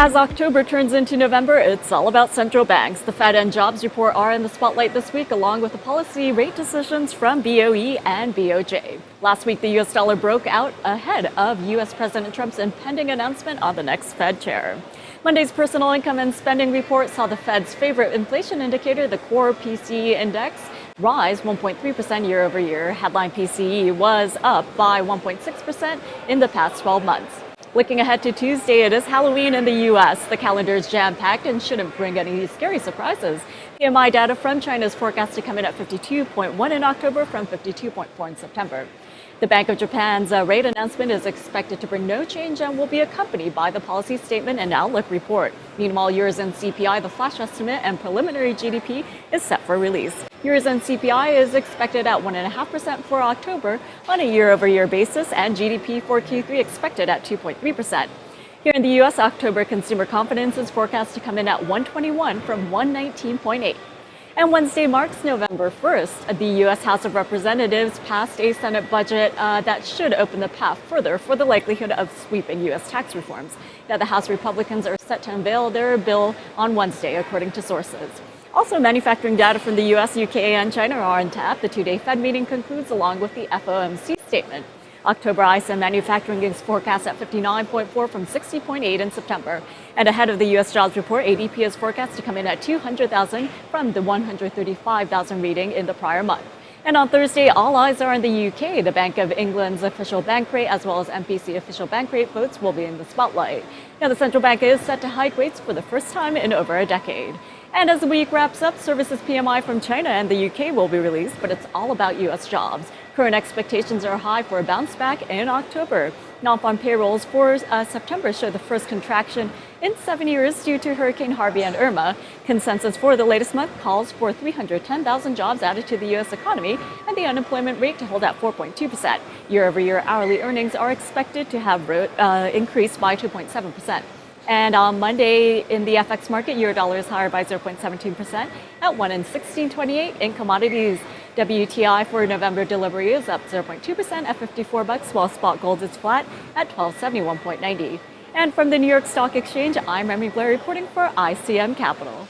As October turns into November, it's all about central banks. The Fed and jobs report are in the spotlight this week, along with the policy rate decisions from BOE and BOJ. Last week, the U.S. dollar broke out ahead of U.S. President Trump's impending announcement on the next Fed chair. Monday's personal income and spending report saw the Fed's favorite inflation indicator, the core PCE index, rise 1.3% year over year. Headline PCE was up by 1.6% in the past 12 months. Looking ahead to Tuesday, it is Halloween in the U.S. The calendar is jam-packed and shouldn't bring any scary surprises. PMI data from China is forecast to come in at 52.1 in October from 52.4 in September. The Bank of Japan's rate announcement is expected to bring no change and will be accompanied by the policy statement and outlook report. Meanwhile, Eurozone CPI, the flash estimate, and preliminary GDP is set for release. Eurozone CPI is expected at 1.5% for October on a year-over-year basis, and GDP for Q3 expected at 2.3%. Here in the U.S., October consumer confidence is forecast to come in at 121 from 119.8. And Wednesday marks November 1st. The U.S. House of Representatives passed a Senate budget that should open the path further for the likelihood of sweeping U.S. tax reforms. Now, the House Republicans are set to unveil their bill on Wednesday, according to sources. Also, manufacturing data from the U.S., UK, and China are on tap. The two-day Fed meeting concludes along with the FOMC statement. October ISM manufacturing is forecast at 59.4 from 60.8 in September. And ahead of the U.S. jobs report, ADP is forecast to come in at 200,000 from the 135,000 reading in the prior month. And on Thursday, all eyes are on the UK. The Bank of England's official bank rate as well as MPC official bank rate votes will be in the spotlight. Now, the central bank is set to hike rates for the first time in over a decade. And as the week wraps up, services PMI from China and the UK will be released, but it's all about U.S. jobs. Current expectations are high for a bounce back in October. Non-farm payrolls for September show the first contraction in 7 years due to Hurricane Harvey and Irma. Consensus for the latest month calls for 310,000 jobs added to the U.S. economy and the unemployment rate to hold at 4.2%. Year-over-year hourly earnings are expected to have increased by 2.7%. And on Monday in the FX market, euro dollar is higher by 0.17% at 1.1628. In commodities, WTI for November delivery is up 0.2% at $54, while spot gold is flat at $1271.90. And from the New York Stock Exchange, I'm Remy Blair reporting for ICM Capital.